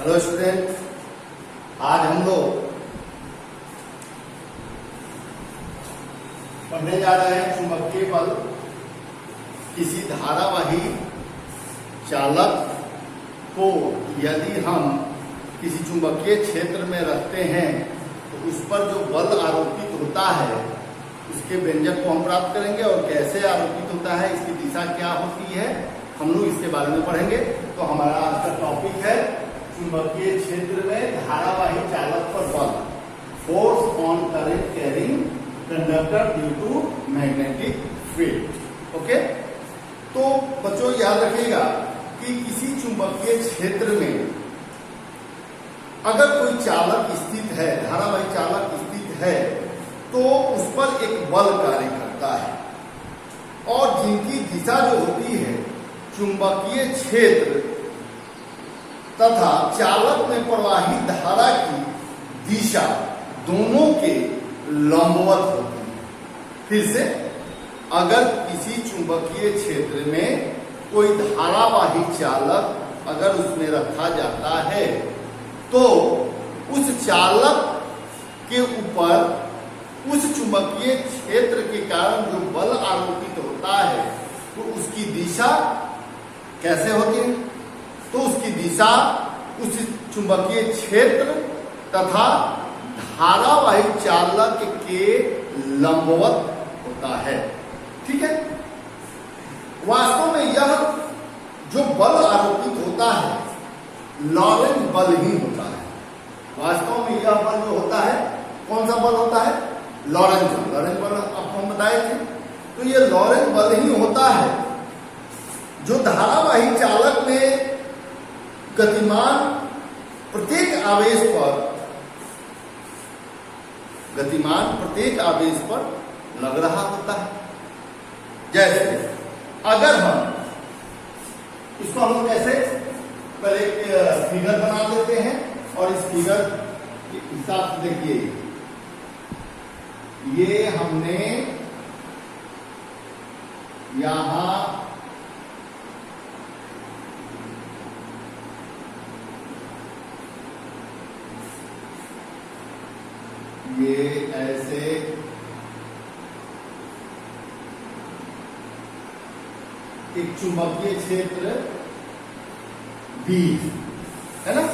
Hello student, आज हम लोग पढ़ने जा रहे हैं चुंबकीय बल। किसी धारावाही चालक को यदि हम किसी चुंबकीय क्षेत्र में रखते हैं तो उस पर जो बल आरोपित होता है उसके व्यंजक को हम प्राप्त करेंगे और कैसे आरोपित होता है, इसकी दिशा क्या होती है, हम लोग इसके बारे में पढ़ेंगे। तो हमारा आज का टॉपिक है चुंबकीय क्षेत्र में धारावाही चालक पर बल, force on current carrying conductor due to magnetic field. Okay, तो बच्चों याद रखिएगा कि किसी चुंबकीय क्षेत्र में अगर कोई चालक स्थित है, धारावाही चालक स्थित है, तो उस पर एक बल कार्य करता है और जिनकी दिशा जो होती है चुंबकीय क्षेत्र तथा चालक में प्रवाहित धारा की दिशा दोनों के लंबवत होती है। फिर से, अगर किसी चुंबकीय क्षेत्र में कोई धारावाही चालक अगर उसमें रखा जाता है तो उस चालक के ऊपर उस चुंबकीय क्षेत्र के कारण जो बल आरोपित होता है तो उसकी दिशा कैसे होती है? तो उसकी दिशा उस चुंबकीय क्षेत्र तथा धारावाही चालक के लंबवत होता है। ठीक है, वास्तव में यह जो बल आरोपित होता है लॉरेंट बल ही होता है। वास्तव में यह बल जो होता है कौन सा बल होता है? लॉरेंट बल आपको हम बताए थे। तो ये लॉरेंट बल ही होता है जो धारावाही चालक में गतिमान प्रत्येक आवेश पर लग रहा होता है। जैसे अगर हम इसको हम कैसे पहले एक फिगर बना देते हैं और इस फिगर के हिसाब से देखिए, ये हमने यहां ये ऐसे एक चुंबकीय क्षेत्र B है ना।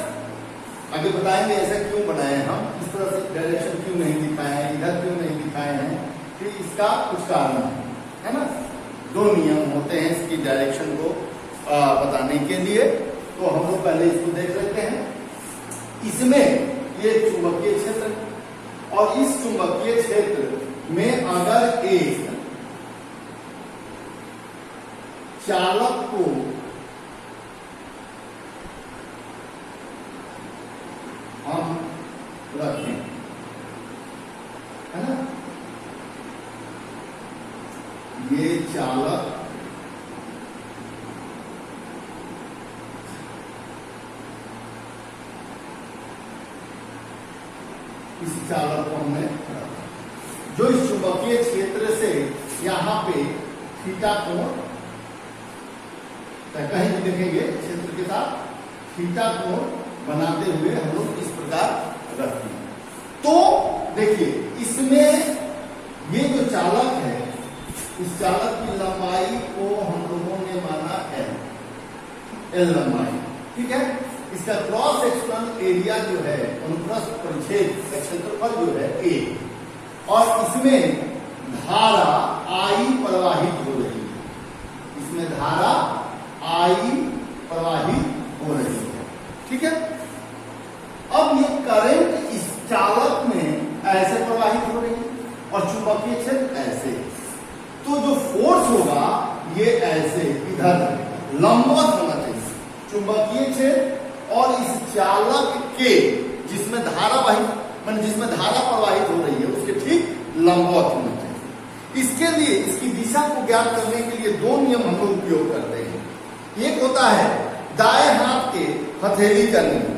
आगे बताएंगे ऐसा क्यों बनाए हम, इस तरह से डायरेक्शन क्यों नहीं दिखाए हैं, इधर क्यों नहीं दिखाए हैं, फिर इसका कुछ कारण है ना। दो नियम होते हैं इसकी डायरेक्शन को बताने के लिए। तो हम लोग पहले इसको देख लेते हैं। इसमें ये चुंबकीय क्षेत्र और इस चुंबकीय क्षेत्र में अगर एक चालक को हम रखें, है ना, ये चालक इस चालक को हमने जो इस चुंबकीय क्षेत्र से यहाँ पे थीटा कोण, कहीं भी देखेंगे क्षेत्र के साथ थीटा कोण बनाते हुए हम लोग इस प्रकार रखते हैं। तो देखिए इसमें ये जो चालक है, इस चालक की लंबाई को हम लोगों ने माना L लंबाई। ठीक है, इसका क्रॉस सेक्शनल एरिया जो है, अनुप्रस्थ परिच्छेद का क्षेत्रफल जो है A, और इसमें धारा I प्रवाहित हो रही है, इसमें धारा I प्रवाहित हो रही है। ठीक है, अब ये करंट इस चालक में ऐसे प्रवाहित हो रही है और चुंबकीय क्षेत्र ऐसे, तो जो फोर्स होगा ये ऐसे इधर लंबवत होना चाहिए। चुंबकीय क्षेत्र और इस चालक के जिसमें धारावाही मान जिसमें धारा प्रवाहित हो रही है उसके ठीक लंबवत होना चाहिए। इसके लिए इसकी दिशा को ज्ञात करने के लिए दो नियम हम लोग उपयोग करते हैं। एक होता है दाएं हाथ के हथेली का नियम,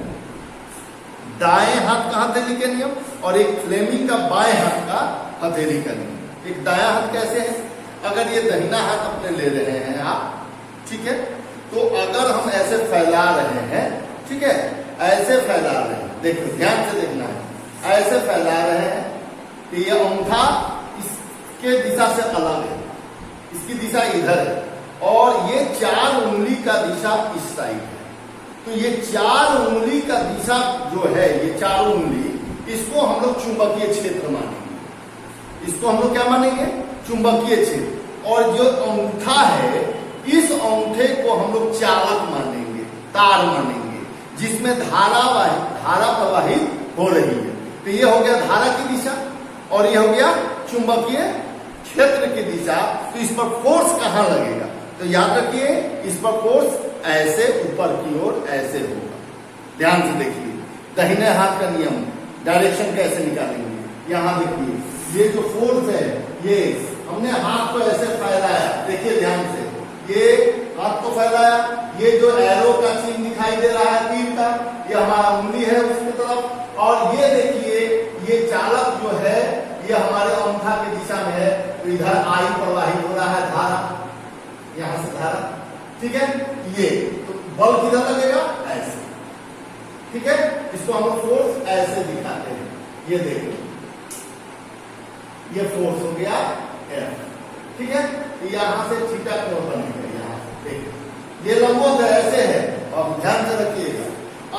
दाएं हाथ का हथेली का नियम, और एक फ्लेमिंग का बाएं हाथ का हथेली का नियम। एक दायां हाथ कैसे है, अगर ये दाहिना हाथ अपने ले रहे हैं आप, ठीक है, तो अगर हम ऐसे फैला रहे हैं, ठीक है, ऐसे फैला रहे हैं, देखो ध्यान से देखना है, ऐसे फैला रहे हैं कि ये अंगूठा इसके दिशा से अलग है, इसकी दिशा इधर है, और ये 4 उंगली का दिशा इस साइड है। तो ये 4 उंगली का दिशा जो है, ये 4 उंगली, इसको हम लोग चुंबकीय क्षेत्र मानेंगे। इसको हम लोग क्या मानेंगे? चुंबकीय क्षेत्र। और जो अंगूठा है, इस अंगूठे को हम लोग चालक मानेंगे, तार मानेंगे, जिसमें धारा प्रवाहित हो रही है। तो ये हो गया धारा की दिशा, और ये हो गया चुंबकीय क्षेत्र की दिशा। तो इस पर फोर्स कहाँ लगेगा? तो याद रखिए, इस पर फोर्स ऐसे ऊपर की ओर ऐसे होगा। ध्यान से देखिए, दाहिने हाथ का नियम, डायरेक्शन कैसे निकालेंगे? यहां देखिए, ये जो फोर्स है, ये हमने हाथ को ऐसे फैलाया, देखिए ध्यान से, ये हाथ को फैलाया, ये जो एरो का चिन्ह दिखाई दे रहा है तीर का, ये हमारा उंगली है उसकी तरफ, और ये देखिए ये चालक जो है ये हमारे अंगूठा की दिशा में है। तो इधर आई प्रवाहित हो रहा है धारा, यहां से धारा, ठीक है। ये तो बल किधर लगेगा? ऐसे, ठीक है। इसको हम लोग फोर्स ऐसे दिखाते हैं, ये देखो, ये फोर्स हो गया F, ठीक है। यहां से थीटा कोण बनेगा, यहां से देखिए, ये लंबवत है, ऐसे है। और ध्यान से रखिएगा,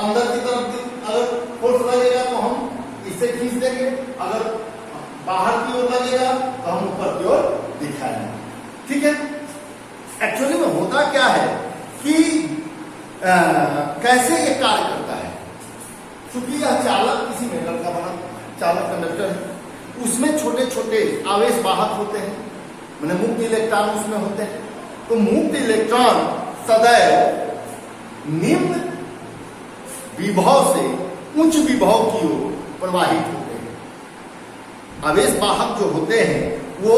अंदर की तरफ अगर फोर्स लगेगा तो हम इसे खींच देंगे, अगर बाहर की ओर लगेगा तो हम ऊपर की ओर दिखाएंगे, ठीक है। एक्चुअली में होता क्या है कि कैसे ये कार्य करता है? क्योंकि यह चालक किसी मेटल का बना चालक कंडक्टर है, उसमें छोटे छोटे आवेश वाहक होते हैं, माने मुक्त इलेक्ट्रॉन उसमें होते हैं। तो मुक्त इलेक्ट्रॉन सदैव निम्न विभव से उच्च विभव की ओर प्रवाहित होते हैं। आवेश वाहक जो होते हैं वो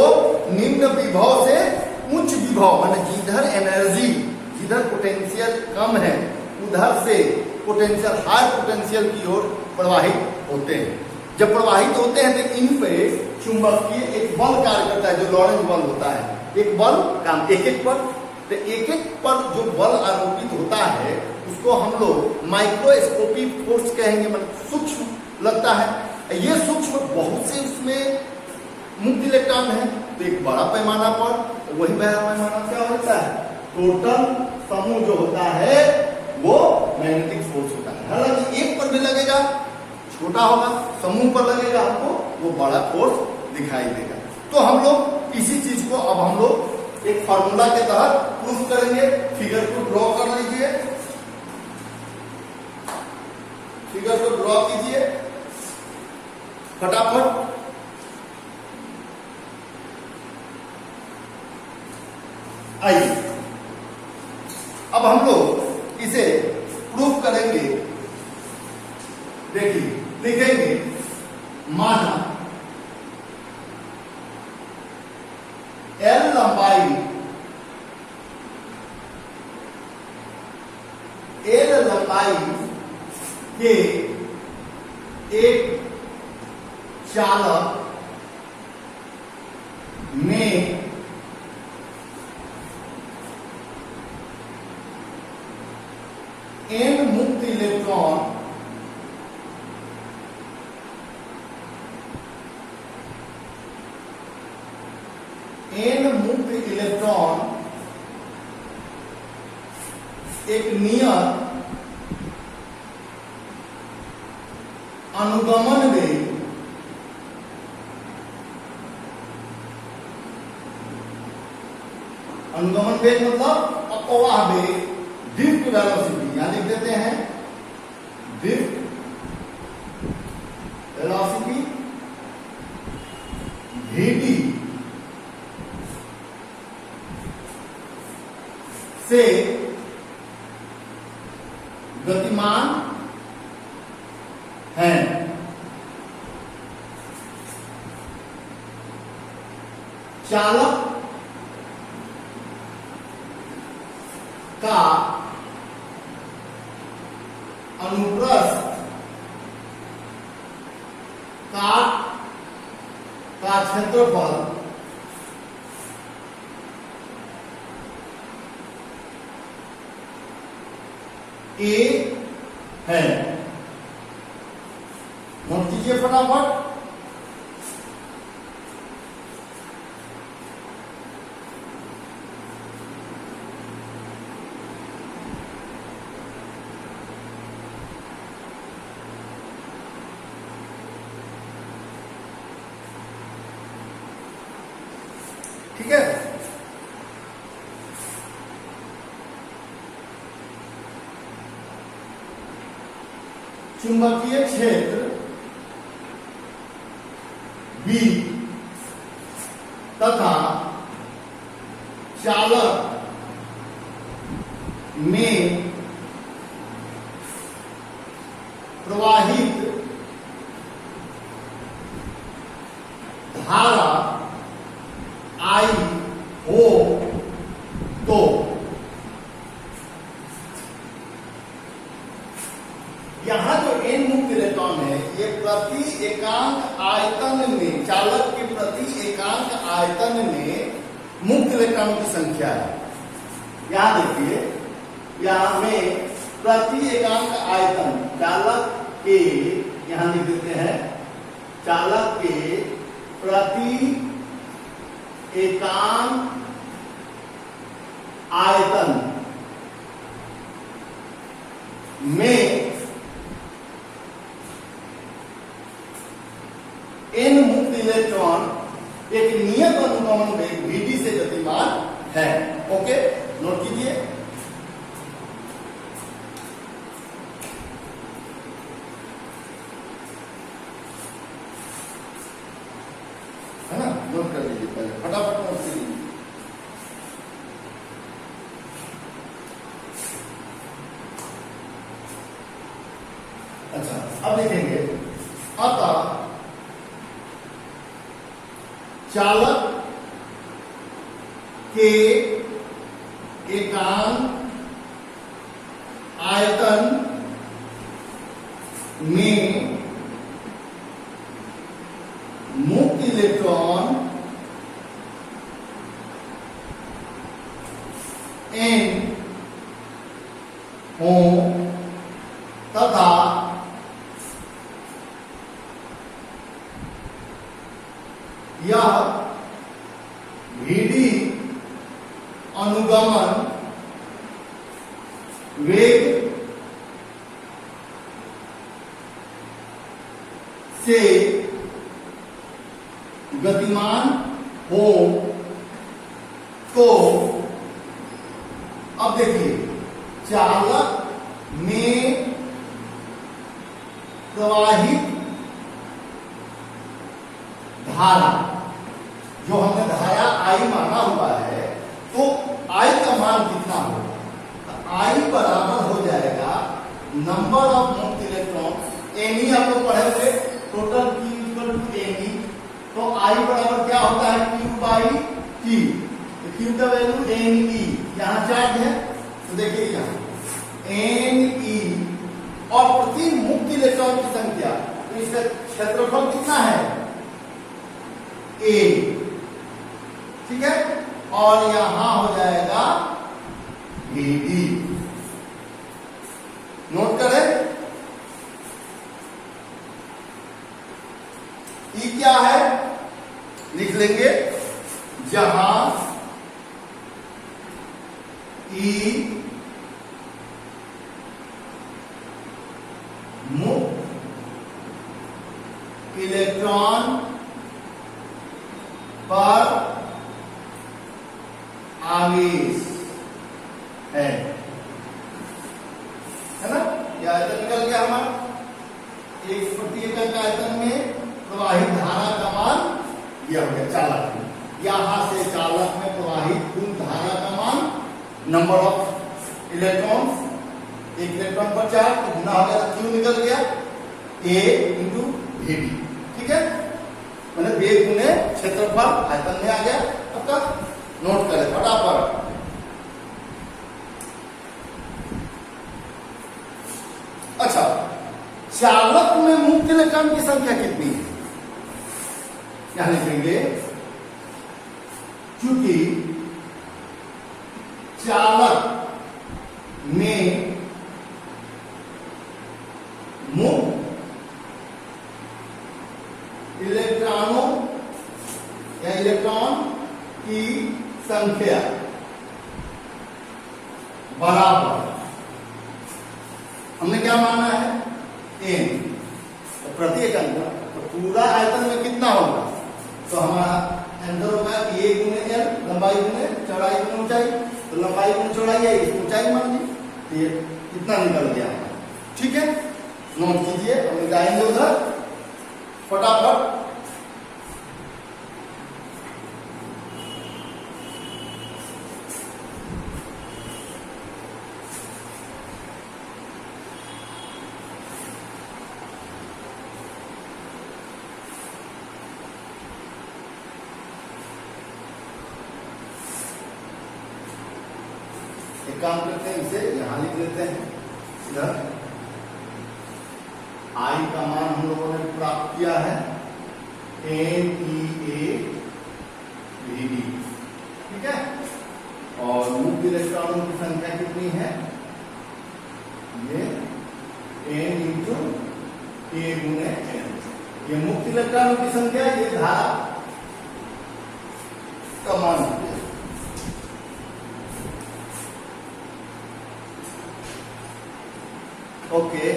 निम्न विभव से उच्च विभव, माने जिधर एनर्जी, जिधर पोटेंशियल कम है, उधर से पोटेंशियल, हाई पोटेंशियल की ओर प्रवाहित होते हैं। जब प्रवाहित होते हैं तो इन पे चुंबकीय एक बल कार्य करता है, जो लॉरेंज बल होता है। एक बल काम एक एक पर, तो एक एक पर जो बल आरोपित होता है उसको हम लोग माइक्रोस्कोपिक फोर्स कहेंगे, मतलब सूक्ष्म लगता है। ये सूक्ष्म बहुत से उसमें मुक्त इलेक्ट्रॉन है, तो एक बड़ा पैमाना पर वही बड़ा पैमाना क्या होता है? टोटल समूह जो होता है वो मैग्नेटिक फोर्स होता है। हालांकि एक पर भी लगेगा छोटा होगा, समूह पर लगेगा हमको वो बड़ा फोर्स दिखाई देगा। तो हम लोग इसी चीज को अब हम लोग एक फार्मूला के तहत प्रूफ करेंगे। फिगर को ड्रॉ कर लीजिए, फिगर को ड्रॉ कीजिए फटाफट। आइए अब हम लोग इसे प्रूफ करेंगे। देखिए, लिखेंगे माना L लंबाई, L लंबाई के एक चालक में N मुक्त इलेक्ट्रॉन एक नियत अनुगमन वेग मतलब अपवाह वेग, ड्रिफ्ट वेलोसिटी, यहां लिख देते हैं ड्रिफ्ट वेलोसिटी vt से गतिमान है। चालक का अनुप्रस्थ काट का क्षेत्रफल A है। नोट कीजिए फटाफट। ठीक है, चुंबकीय क्षेत्र B तथा चालक में प्रवाहित धारा आई हो तो यहां जो एन मुक्त इलेक्ट्रॉन है ये प्रति एकांक आयतन में, चालक के प्रति एकांक आयतन में मुक्त इलेक्ट्रॉन की संख्या है। यहां देखिए, यहां में प्रति एकांक आयतन चालक के, यहां लिख देते हैं चालक के प्रति एकांक आयतन में एन मुक्त इलेक्ट्रॉन एक नियत अनुगमन वेग Vd से गतिमान है। ओके, नोट कीजिए। है ना, नोट कर लीजिए पहले, फटाफट नोट कीजिए। अच्छा, अब देखेंगे, अतः चालक के एकांक आयतन में मुक्त इलेक्ट्रॉन एन हो तथा यह Vd अनुगमन वेग से गतिमान हो तो अब देखिए, चालक में प्रवाहित धारा, जो हमने धारा आई माना हुआ है, तो आई का मान कितना होगा? तो आई बराबर हो जाएगा नंबर ऑफ मुक्त इलेक्ट्रॉन। एनी आप लोग पढ़े हुए, total Q equal to N E, तो आई बराबर क्या होता है? Q by Q। तो Q का वैल्यू Ne, यहां चार्ज है तो देखिए यहां Ne और प्रति मुक्त इलेक्ट्रॉन की संख्या, तो इसका क्षेत्रफल कितना है? A। ठीक है, और यहां हो जाएगा Vd। नोट करें, E क्या है लिख लेंगे, जहां E मुक्त इलेक्ट्रॉन पर आवेश है ना? यह आयतन निकल गया हमारा। एक प्रति एकक आयतन में प्रवाहित धारा का मान यह हो गया चालक में। यहां से चालक में प्रवाहित कुल धारा का मान, नंबर ऑफ इलेक्ट्रॉन्स, एक इलेक्ट्रॉन पर चार्ज तो गुना हो गया, क्यू निकल गया A इंटू Vd। ठीक है, मैंने वेग गुने क्षेत्रफल आयतन में आ गया। अब तक नोट करें फटाफट। अच्छा, चालक में मुक्त इलेक्ट्रॉन की संख्या कितनी है? यहां लिखेंगे, क्योंकि चालक में मुक्त बराबर, हमने क्या माना है, n, तो प्रत्येक अंक तो पूरा आयतन में कितना होगा, तो हमारा आंसर होगा a गुने l, लंबाई गुने चौड़ाई गुने ऊंचाई, तो लंबाई गुने चौड़ाई है, ऊंचाई मान ली, तो ये कितना निकल गया, ठीक है, नोट कीजिए, हम जाएंगे उधर फटाफट। एक काम करते हैं, इसे यहां लिख लेते हैं, इधर आई का मान हम लोगों ने प्राप्त किया है NeAVD, ठीक है, और मुक्त इलेक्ट्रॉनों की संख्या कितनी है, ये n इंटू a गुने n, ये मुक्त इलेक्ट्रॉनों की संख्या, ये धारा का मान है। ओके,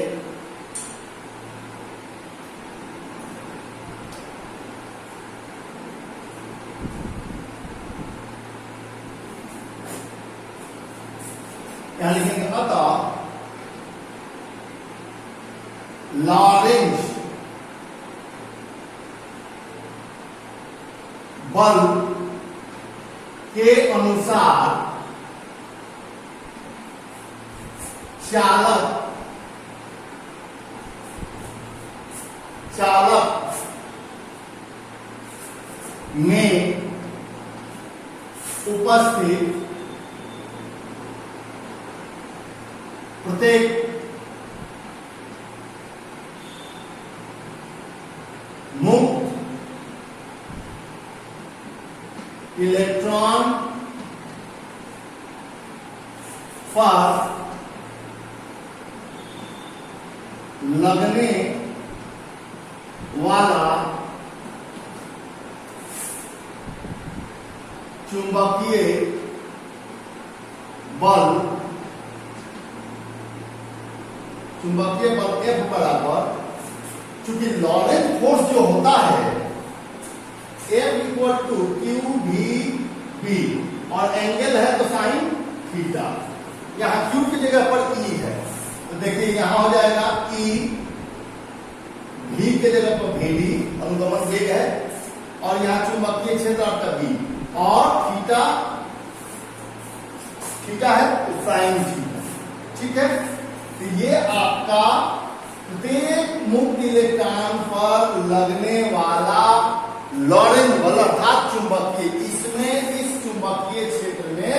यहां लिखेंगे अतः लॉरेंज बल के अनुसार चालक में उपस्थित प्रत्येक मुक्त इलेक्ट्रॉन पर लगने वाला चुंबकीय बल F बराबर, चूंकि लॉरेंज फोर्स जो होता है F इक्वल टू QVB और एंगल है तो साइन थीटा, यहां Q की जगह पर E है, तो देखिए यहां हो जाएगा E, V के जगह पर VD अनुगमन वेग है, और यहां चुंबकीय क्षेत्र आपका B, और थीटा है तो साइन थीटा, ठीक है, तो ये आपका प्रत्येक मुक्त इलेक्ट्रॉन पर लगने वाला लॉरेंज बल अर्थात चुंबकीय, इसमें इस चुंबकीय क्षेत्र में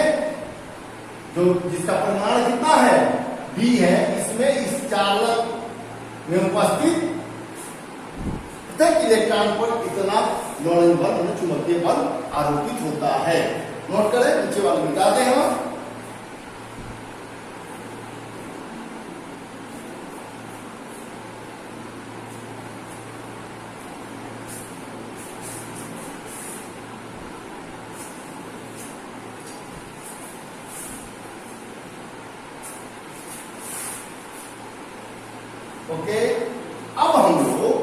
जो जिसका परिमाण कितना है B है, इसमें इस चालक में उपस्थित प्रत्येक इलेक्ट्रॉन पर इतना लॉरेंज बल चुंबकीय बल आरोपित होता है। नोट करें, नीचे वाले मिटाते हैं हम। ओके, अब हम लोग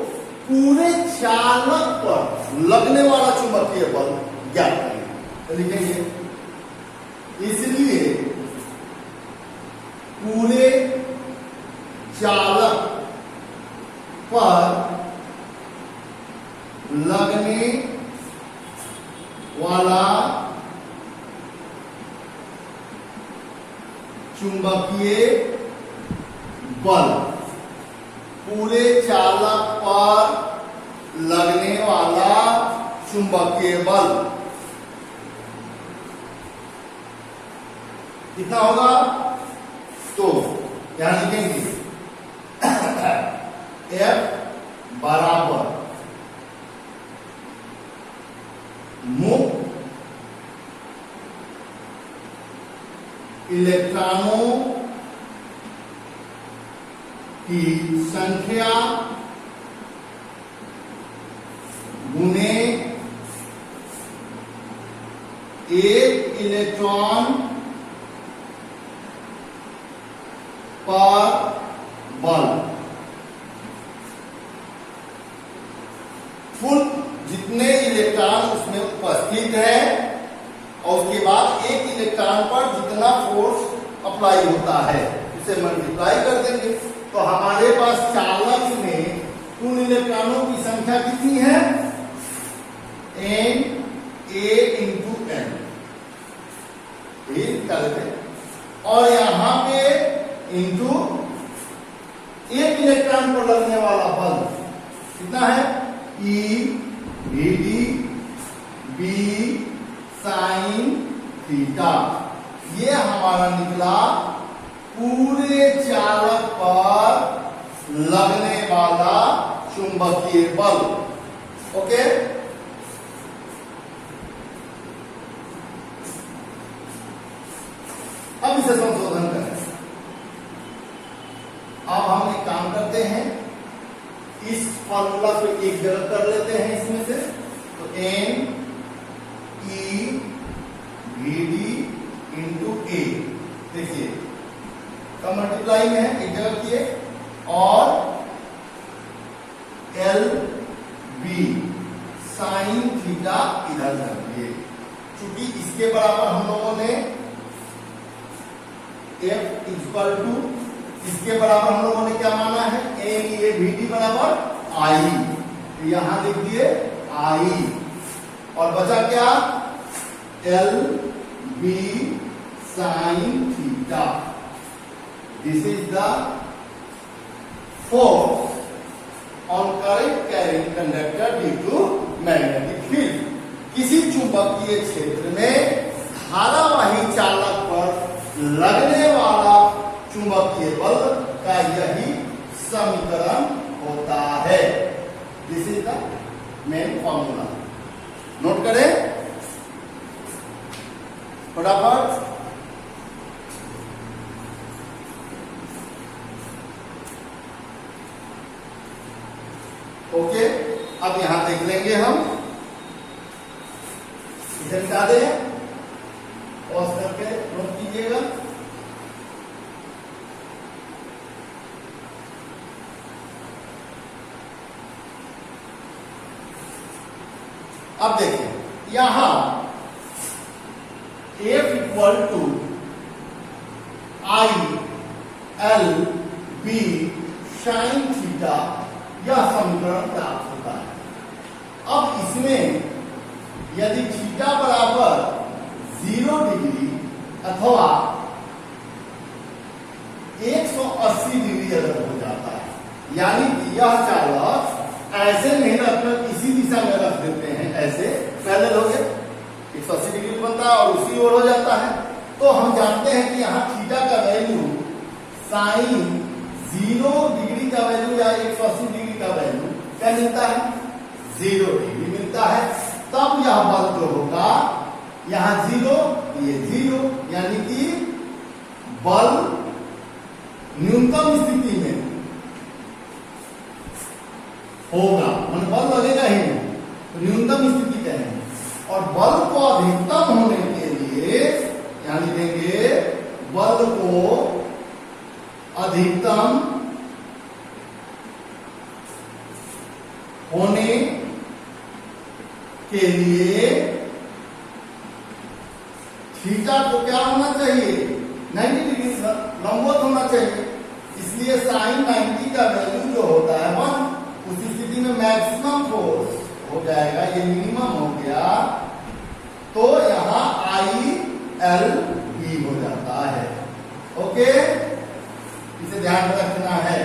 पूरे चालक पर लगने वाला चुंबकीय बल ज्ञात करेंगे, तो लिखेंगे इसलिए पूरे चालक पर लगने वाला चुंबकीय बल, पूरे चालक पर लगने वाला चुंबकीय बल कितना होगा, तो यहां लिखेंगे F बराबर मुक्त इलेक्ट्रॉनों की संख्या गुने एक इलेक्ट्रॉन पर बल। कुल जितने इलेक्ट्रॉन उसमें उपस्थित है और उसके बाद एक इलेक्ट्रॉन पर जितना फोर्स अप्लाई होता है उसे मल्टीप्लाई कर देंगे। तो हमारे पास चालक में कुल इलेक्ट्रॉनों की संख्या कितनी है? n a इंटू n और यहां पे इंटू एक इलेक्ट्रॉन पर लगने वाला बल कितना है? E vd b sine theta. ये हमारा निकला पूरे चालक पर लगने वाला चुंबकीय बल। ओके, अब इसे संशोधन करें। अब हम एक काम करते हैं, इस फॉर्मूला को एक जगह कर लेते हैं इसमें से। तो n e v d into a, देखिए का मल्टीप्लाई में है, एक जगह किए, और l b साइन थीटा इधर कर दिए। चूंकि इसके बराबर हम लोगों ने F इक्वल टू, इसके बराबर हम लोगों ने क्या माना है? n a v d बराबर I, तो यहां लिख दिए I, और बचा क्या? L b sine theta. This is the force on current carrying conductor due to magnetic field. किसी चुंबकीय क्षेत्र में धारावाही चालक पर लगने वाला चुंबकीय बल का यही समीकरण होता है। This is the main formula. Note करें फटाफट। ओके, अब यहां देख लेंगे हम, इधर मिटा दें, पॉज करके नोट कीजिएगा। अब देखिए यहां F equal to I L B sine theta, यह समीकरण प्राप्त होता है। अब इसमें यदि थीटा बराबर 0 डिग्री अथवा 180 डिग्री अगर हो जाता है, यानी कि यह चालक ऐसे नहीं रखकर इसी दिशा में रख देते हैं, ऐसे पैरेलल हो गए, 180 डिग्री बनता है और उसी ओर हो जाता है, तो हम जानते हैं कि यहाँ थीटा का वैल्यू साइन 0 डिग्री का वैल्यू या 180 डिग्री का वैल्यू क्या मिलता है? 0 डिग्री मिलता है। तब यह बल जो होगा, यहां 0 ये 0, यानी कि बल न्यूनतम स्थिति में होगा, मतलब बल लगेगा ही नहीं, तो न्यूनतम स्थिति कहेंगे। और बल को अधिकतम होने के लिए यानी देंगे बल को अधिकतम होने के लिए थीटा को क्या होना चाहिए? 90 डिग्री लंबवत होना चाहिए। इसलिए साइन 90 का वैल्यू जो होता है 1, उस स्थिति में मैक्सिमम फोर्स हो जाएगा, ये मिनिमम हो गया, तो यहां आई एल बी हो जाता है। ओके, इसे ध्यान में रखना है,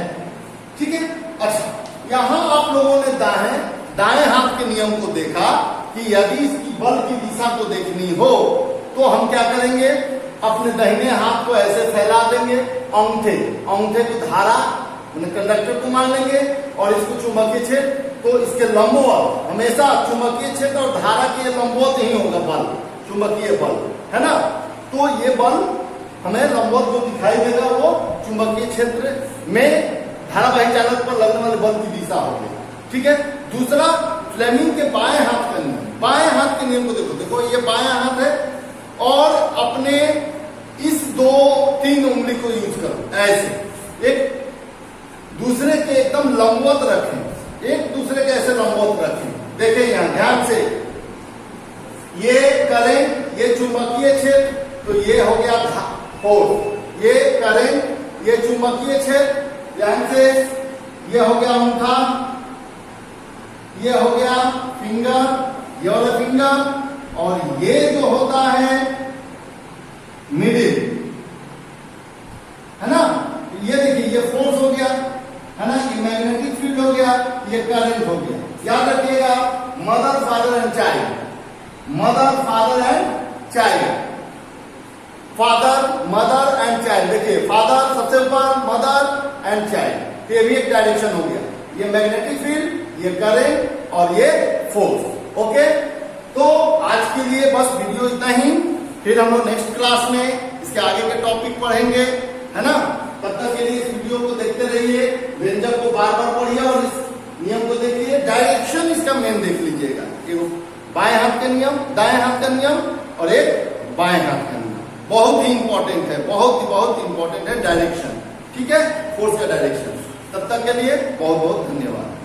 ठीक है। अच्छा, यहां आप लोगों ने दाएं हाथ के नियम को देखा कि यदि इसकी बल की दिशा को देखनी हो तो हम क्या करेंगे? अपने दाहिने हाथ को ऐसे फैला देंगे, अंगूठे को धारा कंडक्टर को मान लेंगे और इसको चुंबकीय क्षेत्र, तो इसके लंबवत, हमेशा चुंबकीय क्षेत्र और धारा के लंबवत ही होगा बल, चुंबकीय बल, है ना। तो ये बल हमें लंबवत जो दिखाई देगा वो चुंबकीय क्षेत्र में धारावाही चालक पर लगने वाले बल की दिशा होगी, ठीक है। दूसरा, फ्लेमिंग के बाएं हाथ का नियम, बाएं हाथ के नियम को देखो ये बायां हाथ है और अपने इस 2-3 उंगली को यूज करो ऐसे, ध्यान से, ये करंट, ये चुंबकीय क्षेत्र, तो ये हो गया फोर्स, ये करंट, ये चुंबकीय क्षेत्र, ध्यान से, ये हो गया अंगूठा, ये हो गया फिंगर, ये वाला फिंगर, और ये जो होता है मिडिल, है ना, ये देखिए ये फोर्स हो गया, है ना, ये मैग्नेटिक फील्ड हो गया, ये करंट हो गया। याद रखिएगा, mother father and child, mother father and child, father mother and child, देखिए फादर सबसे ऊपर, मदर एंड चाइल्ड, तो ये भी एक डायरेक्शन हो गया, ये मैग्नेटिक फील्ड, ये करंट और ये फोर्स। ओके, तो आज के लिए बस वीडियो इतना ही, फिर हम लोग नेक्स्ट क्लास में इसके आगे के टॉपिक पढ़ेंगे, है ना। तब तक के लिए इस वीडियो को देखते रहिए, व्यंजक को बार बार पढ़िए और इस नियम को देखिए, डायरेक्शन इसका मेन देख लीजिएगा, बाएं हाथ का नियम, दाएं हाथ का नियम और एक बाएं हाथ का नियम, बहुत ही इंपॉर्टेंट है, बहुत इंपॉर्टेंट है डायरेक्शन, ठीक है, फोर्स का डायरेक्शन। तब तक के लिए बहुत बहुत धन्यवाद।